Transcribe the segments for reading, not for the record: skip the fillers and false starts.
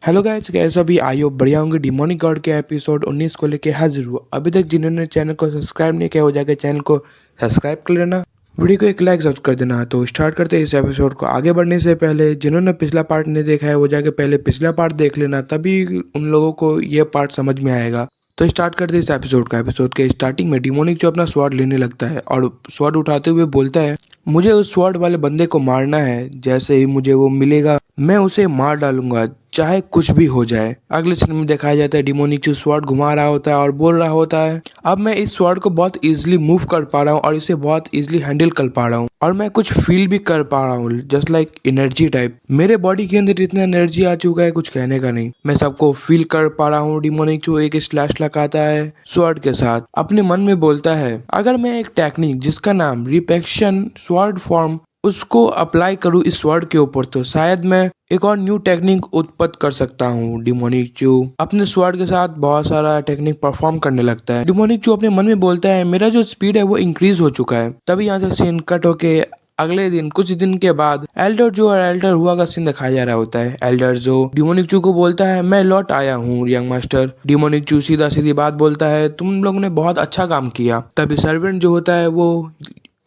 Hello guys, कैसे अभी आई हो बढ़िया होंगे। डिमोनिक गॉड के एपिसोड 19 को लेके हाजिर हुआ। अभी तक जिन्होंने चैनल को सब्सक्राइब नहीं किया, हो जाकर चैनल को सब्सक्राइब कर लेना, वीडियो को एक लाइक जरूर कर देना। तो स्टार्ट करते हैं इस एपिसोड को। आगे बढ़ने से पहले जिन्होंने पिछला पार्ट नहीं देखा है, वो जाके पहले पिछला पार्ट देख लेना, तभी उन लोगों को ये पार्ट समझ में आएगा। तो स्टार्ट करते हैं इस एपिसोड का। एपिसोड के स्टार्टिंग में डिमोनिक जो अपना स्वॉर्ड लेने लगता है और स्वॉर्ड उठाते हुए बोलता है, मुझे उस स्वॉर्ड वाले बंदे को मारना है। जैसे ही मुझे वो मिलेगा मैं उसे मार डालूंगा, चाहे कुछ भी हो जाए। अगले सीन में दिखाया जाता है डिमोनिक स्वॉर्ड घुमा रहा होता है और बोल रहा होता है, अब मैं इस स्वॉर्ड को बहुत इजीली मूव कर पा रहा हूँ और इसे बहुत इजीली हैंडल कर पा रहा हूँ और मैं कुछ फील भी कर पा रहा हूँ, जस्ट लाइक एनर्जी टाइप। मेरे बॉडी के अंदर इतना एनर्जी आ चुका है, कुछ कहने का नहीं। मैं सबको फील कर पा रहा हूँ। डिमोनिक एक स्लैश लगाता है स्वॉर्ड के साथ, अपने मन में बोलता है, अगर मैं एक टेक्निक जिसका नाम रिपेक्शन स्वॉर्ड फॉर्म उसको अप्लाई करूँ इस स्वॉर्ड के ऊपर, तो शायद मैं एक और न्यू टेक्निक उत्पन्न कर सकता हूँ। डिमोनिक चू अपने स्वॉर्ड के साथ बहुत सारा टेक्निक परफॉर्म करने लगता है। डिमोनिक चू अपने मन में बोलता है, मेरा जो स्पीड है वो इंक्रीज हो चुका है। तभी यहाँ से सीन कट होके अगले दिन कुछ दिन के बाद एल्डर जो और एल्डर हुआ का सीन दिखाया जा रहा होता है। एल्डर जो डिमोनिक चू को बोलता है, मैं लौट आया हूँ यंग मास्टर। डिमोनिक चू सीधा सीधी बात बोलता है, तुम लोग ने बहुत अच्छा काम किया। तभी सर्वेंट जो होता है वो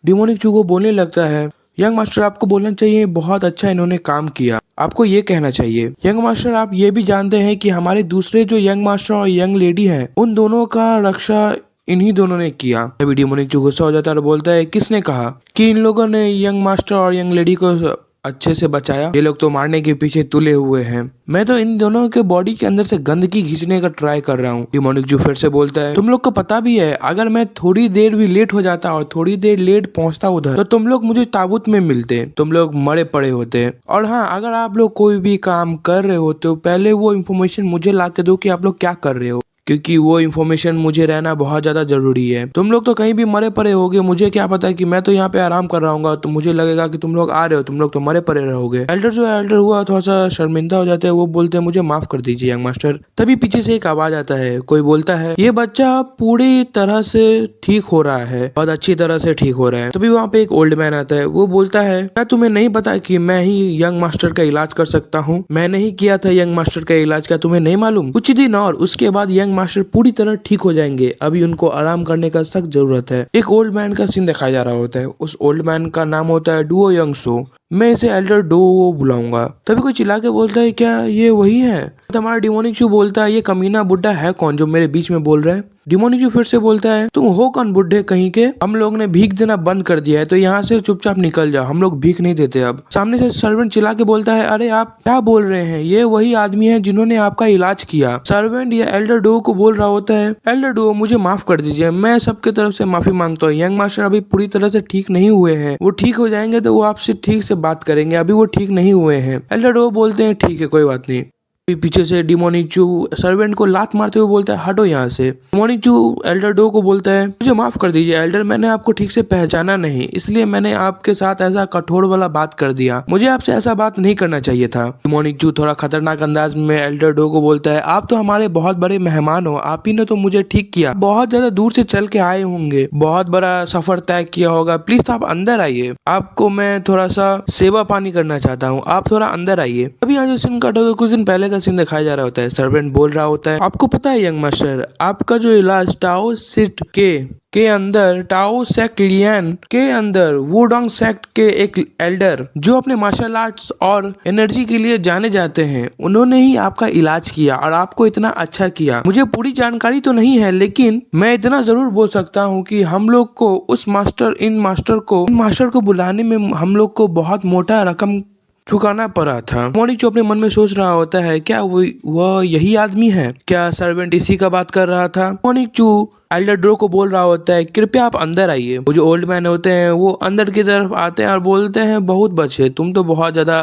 डिमोनिक चू को बोलने लगता है, यंग मास्टर आपको बोलना चाहिए बहुत अच्छा इन्होंने काम किया, आपको ये कहना चाहिए। यंग मास्टर आप ये भी जानते हैं कि हमारे दूसरे जो यंग मास्टर और यंग लेडी हैं, उन दोनों का रक्षा इन्हीं दोनों ने किया। तभी डिमोनिक जो गुस्सा हो जाता है और बोलता है, किसने कहा कि इन लोगों ने यंग मास्टर और यंग लेडी को अच्छे से बचाया? ये लोग तो मारने के पीछे तुले हुए हैं। मैं तो इन दोनों के बॉडी के अंदर से गंदगी खींचने का ट्राई कर रहा हूँ। डिमोनिक जो फिर से बोलता है, तुम लोग को पता भी है अगर मैं थोड़ी देर भी लेट हो जाता और थोड़ी देर लेट पहुंचता उधर, तो तुम लोग मुझे ताबूत में मिलते, तुम लोग मरे पड़े होते। और हाँ, अगर आप लोग कोई भी काम कर रहे हो तो पहले वो इन्फॉर्मेशन मुझे ला के दो कि आप लोग क्या कर रहे हो, क्योंकि वो इन्फॉर्मेशन मुझे रहना बहुत ज्यादा जरूरी है। तुम लोग तो कहीं भी मरे पड़े होगे, मुझे क्या पता कि मैं तो यहाँ पे आराम कर रहा हूँ, तो मुझे लगेगा कि तुम लोग आ रहे हो, तुम लोग तो मरे पड़े रहोगे। एल्डर जो एल्डर हुआ थोड़ा सा शर्मिंदा हो जाते हैं, वो बोलते हैं, मुझे माफ कर दीजिए यंग मास्टर। तभी पीछे से एक आवाज आता है, कोई बोलता है, ये बच्चा पूरी तरह से ठीक हो रहा है, बहुत अच्छी तरह से ठीक हो रहा है। तभी वहाँ पे एक ओल्ड मैन आता है, वो बोलता है, क्या तुम्हें नहीं पता कि मैं ही यंग मास्टर का इलाज कर सकता हूँ? मैंने ही किया था यंग मास्टर का इलाज, क्या तुम्हें नहीं मालूम? कुछ दिन और उसके बाद यंग मास्टर पूरी तरह ठीक हो जाएंगे, अभी उनको आराम करने का सख्त जरूरत है। एक ओल्ड मैन का सीन दिखाया जा रहा होता है। उस ओल्ड मैन का नाम होता है डुओ यंग सो। मैं इसे एल्डर डो बुलाऊंगा। तभी कोई चिल्ला के बोलता है, क्या ये वही है? तो हमारा डिमोनिक चू बोलता है, ये कमीना बुड्ढा है कौन जो मेरे बीच में बोल रहा है? डिमोनिक चू फिर से बोलता है, तुम हो कौन बुड्ढे कहीं के? हम लोग ने भीख देना बंद कर दिया है, तो यहाँ से चुपचाप निकल जाओ, हम लोग भीख नहीं देते अब। सामने से सर्वेंट चिल्ला के बोलता है, अरे आप क्या बोल रहे हैं? ये वही आदमी है जिन्होंने आपका इलाज किया। सर्वेंट या एल्डर डो को बोल रहा होता है, एल्डर डो मुझे माफ कर दीजिए, मैं सबके तरफ से माफी मांगता हूँ। यंग मास्टर अभी पूरी तरह से ठीक नहीं हुए हैं, वो ठीक हो जाएंगे तो वो आपसे ठीक से बात करेंगे, अभी वो ठीक नहीं हुए हैं। एल्डर डो बोलते हैं, ठीक है कोई बात नहीं। पीछे से डिमोनिक चू सर्वेंट को लात मारते हुए बोलता है, हटो यहाँ से। डिमोनिक चू एल्डर डो को बोलता है, मुझे माफ कर दीजिए एल्डर, मैंने आपको ठीक से पहचाना नहीं, इसलिए मैंने आपके साथ ऐसा कठोर वाला बात कर दिया, मुझे आपसे ऐसा बात नहीं करना चाहिए था। डिमोनिक चू थोड़ा खतरनाक अंदाज में एल्डर डो को बोलता है, आप तो हमारे बहुत बड़े मेहमान हो, आप ही ने तो मुझे ठीक किया, बहुत ज्यादा दूर से चल के आए होंगे, बहुत बड़ा सफर तय किया होगा, प्लीज आप अंदर आइए, आपको मैं थोड़ा सा सेवा पानी करना चाहता हूँ, आप थोड़ा अंदर आइए। अभी यहाँ से सीन कट होकर कुछ दिन पहले का सीन दिखाया जा रहा होता है। सर्वेंट बोल रहा होता है, आपको पता है यंग मास्टर, आपका जो इलाज टाओ सिट के अंदर, टाओ सेक्ट लियन के अंदर, वुडोंग सेक्ट के एक एल्डर जो अपने मार्शल आर्ट्स और एनर्जी के लिए जाने जाते हैं, उन्होंने ही आपका इलाज किया और आपको इतना अच्छा किया। मुझे पूरी जानकारी तो नहीं है, लेकिन मैं इतना जरूर बोल सकता हूँ कि हम लोग को उस इन मास्टर को बुलाने में हम लोग को बहुत मोटा रकम चुकाना पड़ा था। मोनिक जो अपने मन में सोच रहा होता है, क्या वह यही आदमी है? क्या सर्वेंट इसी का बात कर रहा था? मोनिक चू एल्डर ड्रो को बोल रहा होता है, कृपया आप अंदर आइए। वो जो ओल्ड मैन होते हैं वो अंदर की तरफ आते हैं और बोलते हैं, बहुत बचे, तुम तो बहुत ज्यादा,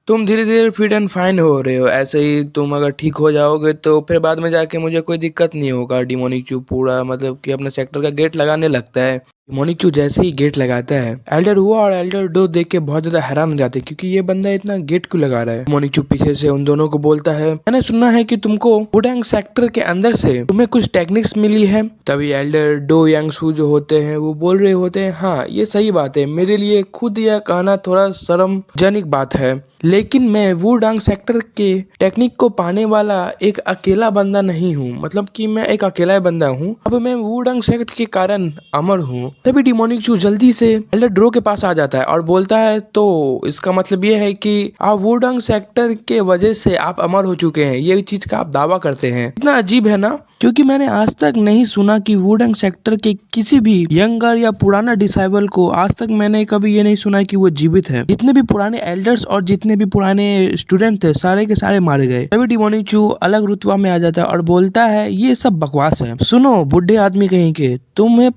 तुम धीरे धीरे फिट एंड फाइन हो रहे हो, ऐसे ही तुम अगर ठीक हो जाओगे तो फिर बाद में जाके मुझे कोई दिक्कत नहीं होगा। डिमोनिक चू पूरा मतलब कि अपने सेक्टर का गेट लगाने लगता है। मोनिक जैसे ही गेट लगाता है, एल्डर हुआ और एल्डर डो देख के बहुत ज्यादा हैरान हो जाते हैं क्योंकि ये बंदा इतना गेट क्यों लगा रहा है। मोनिक पीछे से उन दोनों को बोलता है, मैंने सुना है कि तुमको वुडेंग सेक्टर के अंदर से तुम्हें कुछ टेक्निक्स मिली है। तभी एल्डर डो यांगसू जो होते हैं वो बोल रहे होते हैं, हाँ ये सही बात है, मेरे लिए खुद यह कहना थोड़ा शर्मजनक बात है, लेकिन मैं वुडेंग सेक्टर के टेक्निक को पाने वाला एक अकेला बंदा नहीं हूँ, मतलब कि मैं एक अकेला बंदा हूँ, अब मैं वुडेंग सेक्टर के कारण अमर हूँ। तभी डिमोनिक चू जल्दी से एल्डर ड्रो के पास आ जाता है और बोलता है, तो इसका मतलब ये है कि आप वुडेंग सेक्टर के वजह से आप अमर हो चुके हैं, ये चीज का आप दावा करते हैं। इतना अजीब है ना, क्योंकि मैंने आज तक नहीं सुना कि वुडेंग सेक्टर के किसी भी यंगर या पुराना डिसाइबल को आज तक मैंने कभी ये नहीं सुना कि वो जीवित है। जितने भी पुराने एल्डर्स और जितने भी पुराने स्टूडेंट थे सारे के सारे मारे गए। तभी डिमोनिक चू अलग रुतबा में आ जाता है और बोलता है, ये सब बकवास है। सुनो बुढ़े आदमी कहीं के, तुम्हें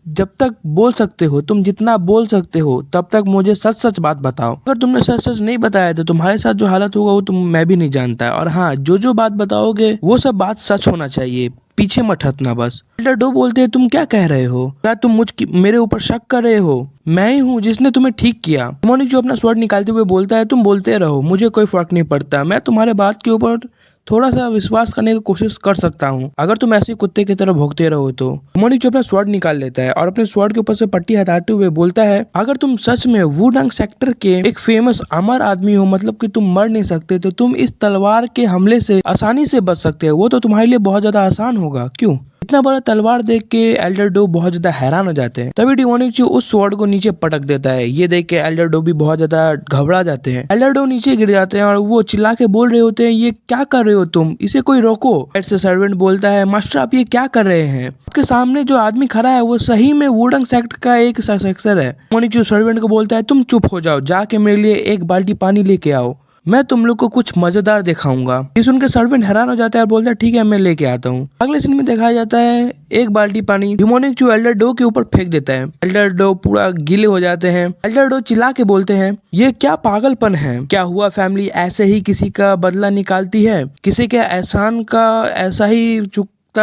जब तक बोल सकते हो, तुम जितना बोल सकते हो तब तक मुझे सच सच बात बताओ। अगर तुमने सच सच नहीं बताया तो तुम्हारे साथ जो हालत होगा वो मैं भी नहीं जानता। और हाँ, जो बात बताओगे वो सब बात सच होना चाहिए, पीछे मत हटना बस। एल्डर डो बोलते हैं, तुम क्या कह रहे हो? क्या तुम मेरे ऊपर शक कर रहे हो? मैं ही हूँ जिसने तुम्हें ठीक किया। मोनिक जो अपना स्वord निकालते हुए बोलता है, तुम बोलते रहो, मुझे कोई फर्क नहीं पड़ता, मैं तुम्हारे बात के ऊपर थोड़ा सा विश्वास करने की कोशिश कर सकता हूँ, अगर तुम ऐसे कुत्ते की तरह भोगते रहो तो। मोनिक जो अपना स्वॉर्ड निकाल लेता है और अपने स्वॉर्ड के ऊपर से पट्टी हटाते हुए बोलता है, अगर तुम सच में वुडेंग सेक्टर के एक फेमस अमर आदमी हो, मतलब कि तुम मर नहीं सकते, तो तुम इस तलवार के हमले से आसानी से बच सकते हो। वो तो तुम्हारे लिए बहुत ज्यादा आसान होगा। क्यों? इतना बड़ा तलवार देख के एल्डर डो बहुत ज्यादा हैरान हो जाते हैं। तभी डिमोनिक चू उस स्वॉर्ड को नीचे पटक देता है। ये देख के एल्डर डो भी बहुत ज्यादा घबरा जाते हैं। एल्डर डो नीचे गिर जाते हैं और वो चिल्ला के बोल रहे होते हैं, ये क्या कर रहे हो तुम? इसे कोई रोको। से सर्वेंट बोलता है, मास्टर आप ये क्या कर रहे हैं? आपके सामने जो आदमी खड़ा है वो सही में वुडेंग सेक्टर का एक सक्सेसर है। डिमोनिक चू सर्वेंट को बोलता है, तुम चुप हो जाओ, जाके मेरे लिए एक बाल्टी पानी लेके आओ, मैं तुम लोग को कुछ मजेदार दिखाऊंगा। ये सुन के सर्वेंट हैरान हो जाता है और बोलता है, ठीक है मैं लेके आता हूँ। अगले सीन में दिखाया जाता है एक बाल्टी पानी डिमोनिक चू एल्डर डो के ऊपर फेंक देता है। एल्डर डो पूरा गीले हो जाते हैं। एल्डर डो चिल्ला के बोलते हैं, ये क्या पागलपन है? क्या हुआ फैमिली ऐसे ही किसी का बदला निकालती है? किसी के एहसान का ऐसा ही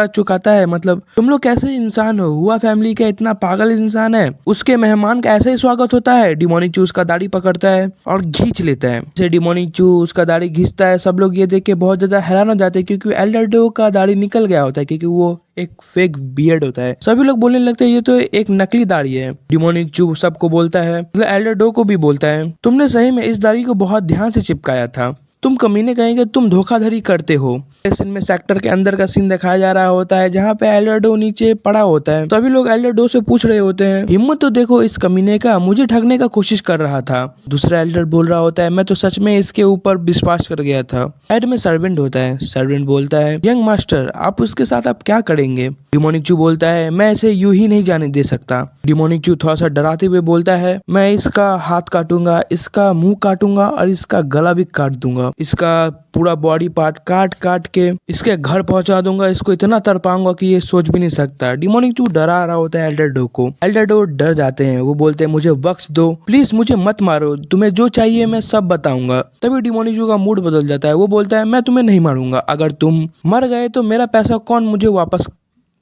चुकाता है? मतलब तुम लोग कैसे इंसान हो? हुआ फैमिली का इतना पागल इंसान है, उसके मेहमान का ऐसे ही स्वागत होता है? डिमोनिक चू उसका दाढ़ी पकड़ता है और खींच लेता है। जैसे डिमोनिक चू उसका दाढ़ी घिसता है, सब लोग ये देख के बहुत ज्यादा हैरान हो जाते हैं क्योंकि एल्डर डो का दाढ़ी निकल गया होता है, क्योंकि वो एक फेक बियर्ड होता है। सभी लोग बोलने लगते हैं, ये तो एक नकली दाढ़ी है। डिमोनिक चू सबको बोलता है, एल्डर डो को भी बोलता है, तुमने सही में इस दाढ़ी को बहुत ध्यान से चिपकाया था, तुम कमीने कहेंगे, तुम धोखाधड़ी करते हो। इस सीन में सेक्टर के अंदर का सीन दिखाया जा रहा होता है जहाँ पे एल्डर डो नीचे पड़ा होता है। सभी लोग एल्डर डो से पूछ रहे होते हैं, हिम्मत तो देखो इस कमीने का, मुझे ठगने का कोशिश कर रहा था। दूसरा एल्डर बोल रहा होता है, मैं तो सच में इसके ऊपर विश्वास कर गया था। एड में सर्वेंट होता है। सर्वेंट बोलता है, यंग मास्टर आप उसके साथ आप क्या करेंगे? डिमोनिक चू बोलता है, मैं इसे यूं ही नहीं जाने दे सकता। डिमोनिक चू थोड़ा सा डराते हुए बोलता है, मैं इसका हाथ काटूंगा, इसका मुंह काटूंगा और इसका गला भी काट दूंगा, इसका पूरा बॉडी पार्ट काट काट के इसके घर पहुंचा दूंगा, इसको इतना तरपाऊंगा कि ये सोच भी नहीं सकता। डिमोनिक चू डरा रहा होता है एल्डर डो को। एल्डर डो डर जाते हैं, वो बोलते हैं, मुझे बख्श दो प्लीज, मुझे मत मारो, तुम्हें जो चाहिए मैं सब बताऊंगा। तभी डिमोनिक चू का मूड बदल जाता है। वो बोलता है, मैं तुम्हें नहीं मारूंगा, अगर तुम मर गए तो मेरा पैसा कौन मुझे वापस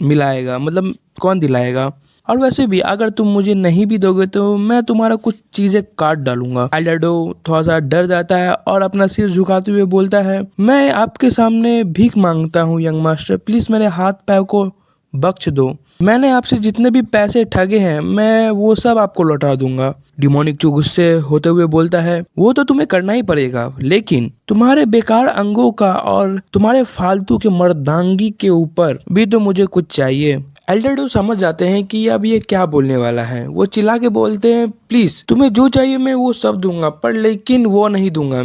मिलाएगा, मतलब कौन दिलाएगा? और वैसे भी अगर तुम मुझे नहीं भी दोगे तो मैं तुम्हारा कुछ चीजें काट डालूंगा। एल्डर डो थोड़ा सा डर जाता है और अपना सिर झुकाते हुए बोलता है, मैं आपके सामने भीख मांगता हूँ यंग मास्टर, प्लीज मेरे हाथ पैर को बख्श दो। मैंने आपसे जितने भी पैसे ठगे हैं मैं वो सब आपको लौटा दूंगा। डिमोनिक चू गुस्से होते हुए बोलता है, वो तो तुम्हें करना ही पड़ेगा, लेकिन तुम्हारे बेकार अंगों का और तुम्हारे फालतू के मर्दांगी के ऊपर भी तो मुझे कुछ चाहिए। एल्डर डो समझ जाते हैं कि अब ये क्या बोलने वाला है। वो चिल्ला के बोलते हैं, प्लीज तुम्हें जो चाहिए मैं वो सब दूंगा, पर लेकिन वो नहीं दूंगा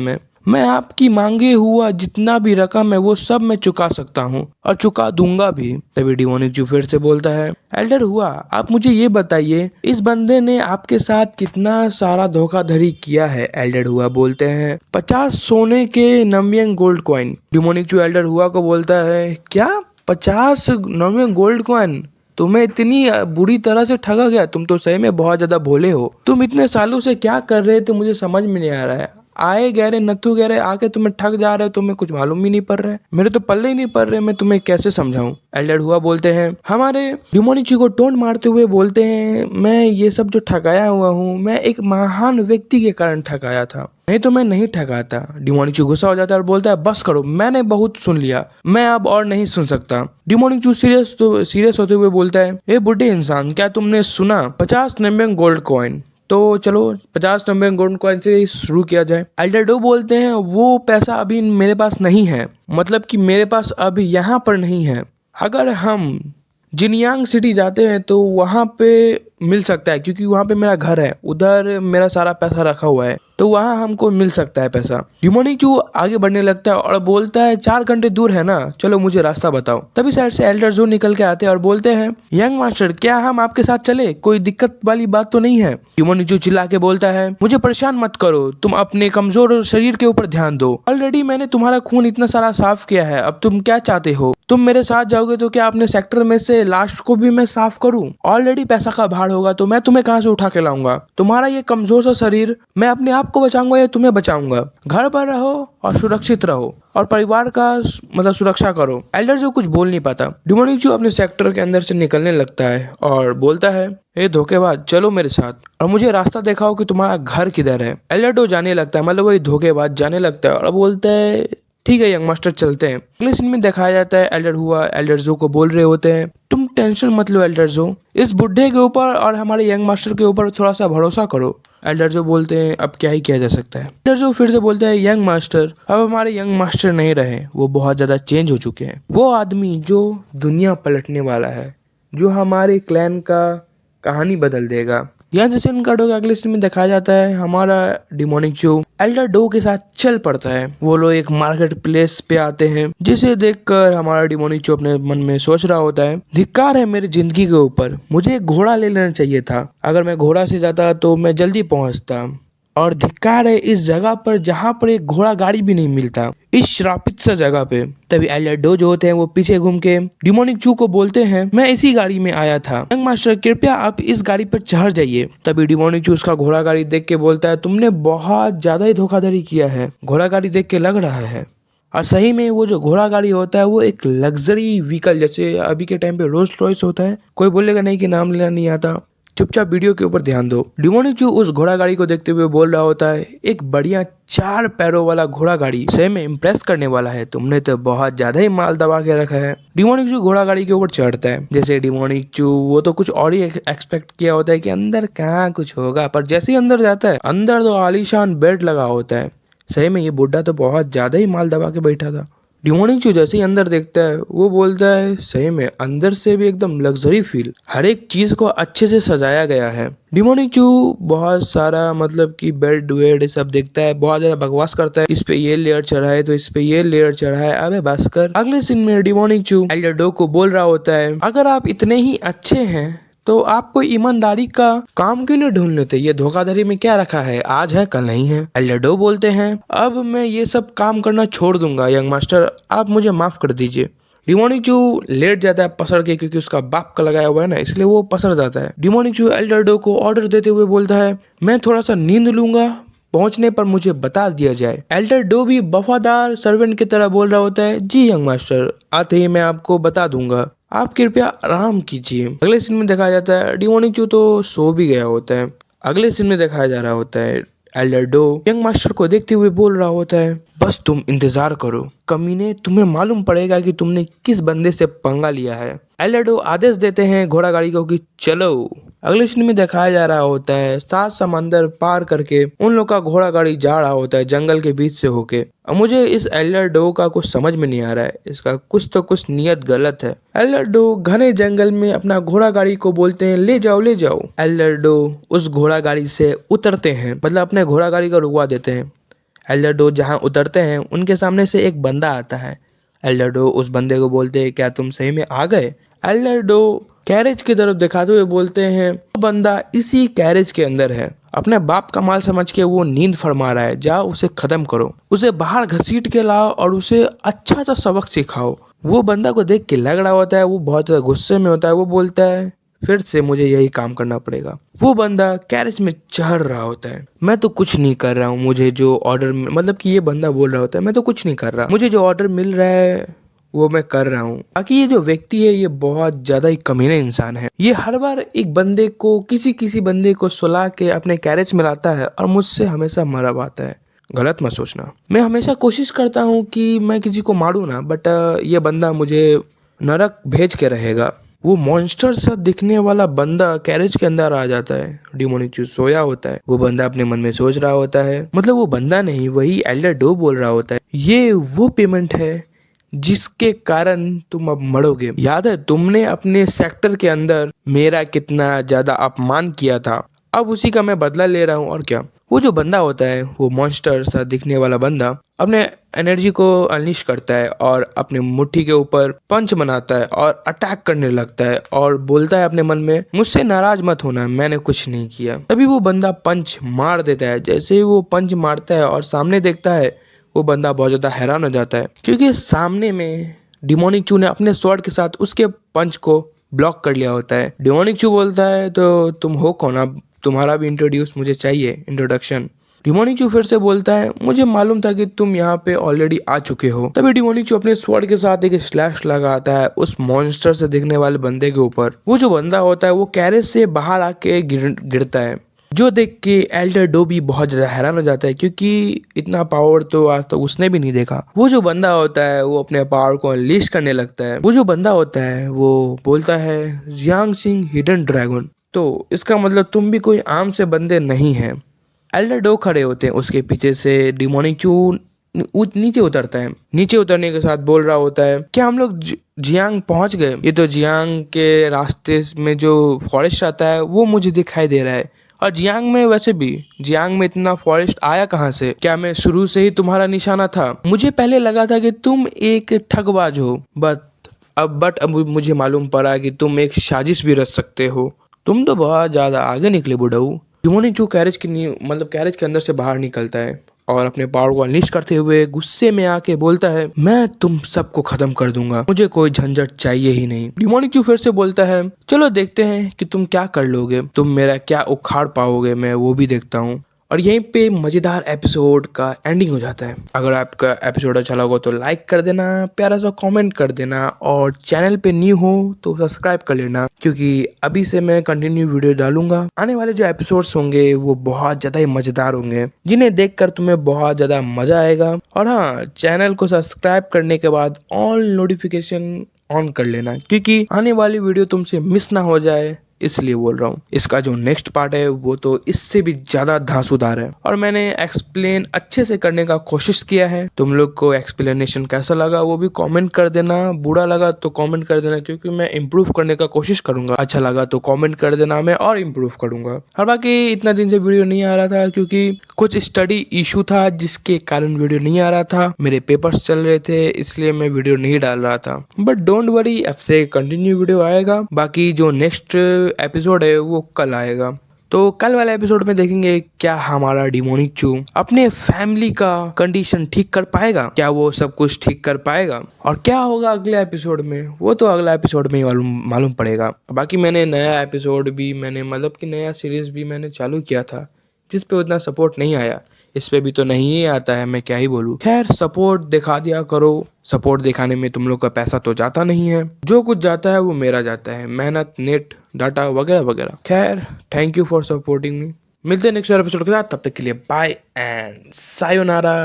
मैं आपकी मांगे हुआ जितना भी रकम है वो सब मैं चुका सकता हूँ और चुका दूंगा भी। तभी डिमोनिक चू फिर से बोलता है, एल्डर हुआ आप मुझे ये बताइए, इस बंदे ने आपके साथ कितना सारा धोखाधड़ी किया है? एल्डर हुआ बोलते हैं, 50 सोने के नम्बियन गोल्ड कॉइन। डिमोनिक चू एल्डर हुआ को बोलता है, क्या 50 नम्बियन गोल्ड कॉइन? तुम्हें इतनी बुरी तरह से ठगा गया? तुम तो सही में बहुत ज्यादा भोले हो। तुम इतने सालों से क्या कर रहे थे मुझे समझ में नहीं आ रहा है। आए गह रहे नथु गह रहे आके तुम्हें ठग जा रहे हो, तुम्हें कुछ मालूम ही नहीं पड़ रहा है, मेरे तो पल्ले ही नहीं पड़ रहे, मैं तुम्हें कैसे समझाऊं। एल्डर हुआ बोलते हैं, हमारे डिमोनिची को टोंट मारते हुए बोलते हैं, मैं ये सब जो ठगाया हुआ हूँ मैं एक महान व्यक्ति के कारण ठगाया था, नहीं तो मैं नहीं ठगाता। डिमोनिचू गुस्सा हो जाता है और बोलता है, बस करो, मैंने बहुत सुन लिया, मैं अब और नहीं सुन सकता। डिमोनिचू सीरियस होते हुए बोलता है, ए बुढ़े इंसान, क्या तुमने सुना 50 नंबर गोल्ड कॉइन? तो चलो 50 नंबर गोल्ड कॉइन से शुरू किया जाए। एल्डरडो बोलते हैं, वो पैसा अभी मेरे पास नहीं है, मतलब कि मेरे पास अभी यहाँ पर नहीं है, अगर हम जिनयांग सिटी जाते हैं तो वहाँ पे मिल सकता है, क्योंकि वहाँ पे मेरा घर है, उधर मेरा सारा पैसा रखा हुआ है, तो वहाँ हमको मिल सकता है पैसा। डिमोनिचू आगे बढ़ने लगता है और बोलता है, 4 घंटे दूर है ना, चलो मुझे रास्ता बताओ। तभी साइड से एल्डर जो निकल के आते हैं और बोलते हैं, यंग मास्टर, क्या हम आपके साथ चले? कोई दिक्कत वाली बात तो नहीं है? डिमोनिचू चिल्ला के बोलता है, मुझे परेशान मत करो, तुम अपने कमजोर शरीर के ऊपर ध्यान दो, ऑलरेडी मैंने तुम्हारा खून इतना सारा साफ किया है, अब तुम क्या चाहते हो? तुम मेरे साथ जाओगे तो क्या अपने सेक्टर में से लास्ट को भी मैं साफ करूं? ऑलरेडी पैसा का भाड़ होगा तो मैं तुम्हें कहां से उठा के लाऊंगा? तुम्हारा ये कमजोर सा शरीर, मैं अपने आप को बचाऊंगा या तुम्हें बचाऊंगा? घर पर रहो और सुरक्षित रहो और परिवार का मतलब सुरक्षा करो। एल्डर जो कुछ बोल नहीं पाता। डिमोनिचू अपने सेक्टर के अंदर से निकलने लगता है और बोलता है, ए धोखेबाज, चलो मेरे साथ और मुझे रास्ता दिखाओ कि तुम्हारा घर किधर है। एल्डर जाने लगता है, मतलब वही धोखेबाज जाने लगता है और बोलता है, ठीक है यंग मास्टर, चलते हैं। अगले सीन में दिखाया जाता है एल्डर हुआ एल्डर जो को बोल रहे होते हैं, तुम टेंशन मत लो एल्डर जो, इस बुढ़े के ऊपर और हमारे यंग मास्टर के ऊपर थोड़ा सा भरोसा करो। एल्डर जो बोलते हैं, अब क्या ही किया जा सकता है। एल्डर जो फिर से बोलते हैं, यंग मास्टर, अब हमारे यंग मास्टर नहीं रहे, वो बहुत ज्यादा चेंज हो चुके हैं, वो आदमी जो दुनिया पलटने वाला है, जो हमारे क्लैन का कहानी बदल देगा। यहाँ से सीन कट होकर अगले सीन में दिखाया जाता है, हमारा डिमोनिचू एल्डर डो के साथ चल पड़ता है। वो लोग एक मार्केट प्लेस पे आते हैं, जिसे देखकर हमारा डिमोनिचू अपने मन में सोच रहा होता है, धिक्कार है मेरी जिंदगी के ऊपर, मुझे एक घोड़ा ले लेना चाहिए था, अगर मैं घोड़ा से जाता तो मैं जल्दी पहुंचता, और धिक्कार है इस जगह पर जहाँ पर एक घोड़ा गाड़ी भी नहीं मिलता, इस श्रापित सा जगह पे। तभी एल्डर डो जो होते हैं वो पीछे घूम के डिमोनिचू को बोलते हैं, मैं इसी गाड़ी में आया था, यंग मास्टर कृपया आप इस गाड़ी पर चढ़ जाइए। तभी डिमोनिचू उसका घोड़ा गाड़ी देख के बोलता है, तुमने बहुत ज्यादा ही धोखाधड़ी किया है, घोड़ा गाड़ी देख के लग रहा है। और सही में वो जो घोड़ा गाड़ी होता है वो एक लग्जरी व्हीकल, जैसे अभी के टाइम पे रोल्स रॉयस होता है, कोई बोलेगा नहीं कि नाम लेना नहीं आता, चुपचाप वीडियो के ऊपर ध्यान दो। डिमोनिचू उस घोड़ा गाड़ी को देखते हुए बोल रहा होता है, एक बढ़िया 4 पैरों वाला घोड़ा गाड़ी, सही में इम्प्रेस करने वाला है, तुमने तो बहुत ज्यादा ही माल दबा के रखा है। डिमोनिचू घोड़ा गाड़ी के ऊपर चढ़ता है। जैसे डिमोनिचू वो तो कुछ और ही एक्सपेक्ट किया होता है कि अंदर कहाँ कुछ होगा, पर जैसे ही अंदर जाता है, अंदर तो आलीशान बेड लगा होता है। सही में ये बुढ़ा तो बहुत ज्यादा ही माल दबा के बैठा था। डिमोनिचू जैसे ही अंदर देखता है वो बोलता है, सही में अंदर से भी एकदम लग्जरी फील, हर एक चीज को अच्छे से सजाया गया है। डिमोनिचू बहुत सारा मतलब कि बेड वेड सब देखता है, बहुत ज्यादा बकवास करता है, इस पे ये लेयर चढ़ा है तो इस पे ये लेयर चढ़ा है, अबे बस कर। अगले सीन में डिमोनिचू एल्डर डो को बोल रहा होता है, अगर आप इतने ही अच्छे हैं तो आप कोई ईमानदारी का काम क्यों नहीं ढूंढ लेते? ये धोखाधड़ी में क्या रखा है, आज है कल नहीं है। एल्डर डो बोलते हैं, अब मैं ये सब काम करना छोड़ दूंगा यंग मास्टर, आप मुझे माफ कर दीजिए। डिमोनिचू लेट जाता है पसड़ के, क्योंकि उसका बाप का लगाया हुआ है ना, इसलिए वो पसड़ जाता है। डिमोनिचू एल्डर डो को ऑर्डर देते हुए बोलता है, मैं थोड़ा सा नींद लूंगा, पहुंचने पर मुझे बता दिया जाए। एल्डर डो भी वफादार सर्वेंट की तरह बोल रहा होता है, जी यंग मास्टर, आते ही मैं आपको बता दूंगा, आप कृपया आराम कीजिए। अगले सीन में दिखाया जाता है डिमोनिचू तो सो भी गया होता है। अगले सीन में दिखाया जा रहा होता है एल्डर डो यंग मास्टर को देखते हुए बोल रहा होता है, बस तुम इंतजार करो कमीने, तुम्हें मालूम पड़ेगा कि तुमने किस बंदे से पंगा लिया है। एल्डर डो आदेश देते हैं घोड़ा गाड़ी को कि चलो। अगले सीन में दिखाया जा रहा होता है 7 समंदर पार करके उन लोग का घोड़ा गाड़ी जा रहा होता है जंगल के बीच से होके। अब मुझे इस एल्डर डो का कुछ समझ में नहीं आ रहा है, इसका कुछ तो कुछ नियत गलत है। एल्डर डो घने जंगल में अपना घोड़ा गाड़ी को बोलते हैं, ले जाओ ले जाओ। एल्डर डो उस घोड़ा गाड़ी से उतरते हैं, मतलब अपने घोड़ा गाड़ी को रुकवा देते हैं। एल्डर डो जहाँ उतरते हैं उनके सामने से एक बंदा आता है। एल्डर डो उस बंदे को बोलते हैं, क्या तुम सही में आ गए? एल्डर डो कैरेज की तरफ दिखाते हुए बोलते हैं, वो बंदा इसी कैरेज के अंदर है, अपने बाप का माल समझ के वो नींद फरमा रहा है, जाओ उसे खत्म करो, उसे बाहर घसीट के लाओ और उसे अच्छा सा सबक सिखाओ। वो बंदा को देख के लग रहा होता है वो बहुत ज्यादा गुस्से में होता है। वो बोलता है, फिर से मुझे यही काम करना पड़ेगा। वो बंदा कैरेज में चढ़ रहा होता है, मैं तो कुछ नहीं कर रहा हूँ। मुझे जो ऑर्डर मतलब कि ये बंदा बोल रहा होता है मैं तो कुछ नहीं कर रहा, मुझे जो ऑर्डर मिल रहा है वो मैं कर रहा हूँ। बाकी ये जो व्यक्ति है ये बहुत ज्यादा ही कमीने इंसान है। ये हर बार एक बंदे को किसी बंदे को सुला के अपने कैरेज में लाता है और मुझसे हमेशा मरवाता है। गलत मत सोचना, मैं हमेशा कोशिश करता हूँ कि मैं किसी को मारूं ना, बट ये बंदा मुझे नरक भेज के रहेगा। वो मॉन्स्टर सा दिखने वाला बंदा कैरेज के अंदर आ जाता है। डिमोनिक चूज सोया होता है, वो बंदा अपने मन में सोच रहा होता है, मतलब वो बंदा नहीं, वही एल्डर डो बोल रहा होता है, ये वो पेमेंट है जिसके कारण तुम अब मरोगे। याद है तुमने अपने सेक्टर के अंदर मेरा कितना ज्यादा अपमान किया था, अब उसी का मैं बदला ले रहा हूँ। और क्या, वो जो बंदा होता है वो मॉन्स्टर सा दिखने वाला बंदा अपने एनर्जी को अनलिश करता है और अपने मुट्ठी के ऊपर पंच बनाता है और अटैक करने लगता है और बोलता है अपने मन में, मुझसे नाराज मत होना, मैंने कुछ नहीं किया। तभी वो बंदा पंच मार देता है। जैसे ही वो पंच मारता है और सामने देखता है, वो बंदा बहुत ज्यादा हैरान हो जाता है क्योंकि सामने में डिमोनिक चू ने अपने स्वॉर्ड के साथ उसके पंच को ब्लॉक कर लिया होता है। डिमोनिक चू बोलता है, तो तुम हो कौन? अब तुम्हारा भी इंट्रोड्यूस मुझे चाहिए, इंट्रोडक्शन। डिमोनिक चू फिर से बोलता है, मुझे मालूम था कि तुम यहाँ पे ऑलरेडी आ चुके हो। तभी डिमोनिक चू अपने स्वॉर्ड के साथ एक स्लैश लगाता है उस मॉन्स्टर से दिखने वाले बंदे के ऊपर। वो जो बंदा होता है वो कैरेज से बाहर आके गिरता है, जो देख के एल्डर डो भी बहुत ज्यादा हैरान हो जाता है क्योंकि इतना पावर तो आज तक उसने भी नहीं देखा। वो जो बंदा होता है वो अपने पावर को अनलीश करने लगता है। वो जो बंदा होता है वो बोलता है, जियांग सिंह हिडन ड्रैगन, तो इसका मतलब तुम भी कोई आम से बंदे नहीं है। एल्डर डो खड़े होते हैं उसके पीछे से। डिमोनिक चू नीचे उतरता है। नीचे उतरने के साथ बोल रहा होता है, क्या हम लोग जियांग पहुंच गए? ये तो जियांग के रास्ते में जो फॉरेस्ट आता है वो मुझे दिखाई दे रहा है। और जियांग में वैसे भी जियांग में इतना फॉरेस्ट आया कहाँ से? क्या मैं शुरू से ही तुम्हारा निशाना था? मुझे पहले लगा था कि तुम एक ठगबाज हो, बट अब मुझे मालूम पड़ा कि तुम एक साजिश भी रच सकते हो। तुम तो बहुत ज्यादा आगे निकले बुढ़ऊ। डिमोनिक जो कैरेज के अंदर से बाहर निकलता है और अपने पावर को अनलीश करते हुए गुस्से में आके बोलता है, मैं तुम सबको खत्म कर दूंगा, मुझे कोई झंझट चाहिए ही नहीं। डिमोनिक क्यों फिर से बोलता है, चलो देखते हैं कि तुम क्या कर लोगे, तुम मेरा क्या उखाड़ पाओगे, मैं वो भी देखता हूँ। और यहीं पे मजेदार एपिसोड का एंडिंग हो जाता है। अगर आपका एपिसोड अच्छा लगा तो लाइक कर देना, प्यारा सा कमेंट कर देना और चैनल पे न्यू हो तो सब्सक्राइब कर लेना क्योंकि अभी से मैं कंटिन्यू वीडियो डालूंगा। आने वाले जो एपिसोड्स होंगे वो बहुत ज्यादा ही मजेदार होंगे जिन्हें देखकर तुम्हें बहुत ज्यादा मजा आएगा। और हाँ, चैनल को सब्सक्राइब करने के बाद ऑल नोटिफिकेशन ऑन कर लेना क्योंकि आने वाली वीडियो तुमसे मिस ना हो जाए, इसलिए बोल रहा हूँ। इसका जो नेक्स्ट पार्ट है वो तो इससे भी ज्यादा धांसूदार है और मैंने एक्सप्लेन अच्छे से करने का कोशिश किया है। तुम लोग को एक्सप्लेनेशन कैसा लगा वो भी कमेंट कर देना, बुरा लगा तो कमेंट कर देना क्योंकि मैं इम्प्रूव करने का कोशिश करूंगा। अच्छा लगा तो कमेंट कर देना, मैं और इम्प्रूव करूंगा। और बाकी इतना दिन से वीडियो नहीं आ रहा था क्योंकि कुछ स्टडी इशू था जिसके कारण वीडियो नहीं आ रहा था। मेरे पेपर्स चल रहे थे इसलिए मैं वीडियो नहीं डाल रहा था, बट डोंट वरी, अब से कंटिन्यू वीडियो आएगा। बाकी जो नेक्स्ट एपिसोड है वो कल आएगा, तो कल वाले एपिसोड में देखेंगे क्या हमारा डिमोनिक चू अपने फैमिली का कंडीशन ठीक कर पाएगा, क्या वो सब कुछ ठीक कर पाएगा और क्या होगा अगले एपिसोड में, वो तो अगला एपिसोड में ही मालूम पड़ेगा। बाकी मैंने नया एपिसोड भी मतलब कि नया सीरीज भी मैंने चालू किया था जिस पे उतना सपोर्ट नहीं आया, इस पे भी तो नहीं ही आता है, मैं क्या ही बोलूँ। खैर सपोर्ट दिखा दिया करो, सपोर्ट दिखाने में तुम लोग का पैसा तो जाता नहीं है, जो कुछ जाता है वो मेरा जाता है, मेहनत, नेट, डाटा वगैरह वगैरह। खैर thank you for supporting me. मिलते हैं नेक्स्ट एपिसोड के साथ, तब तक के लिए बाय एंड सायोनारा।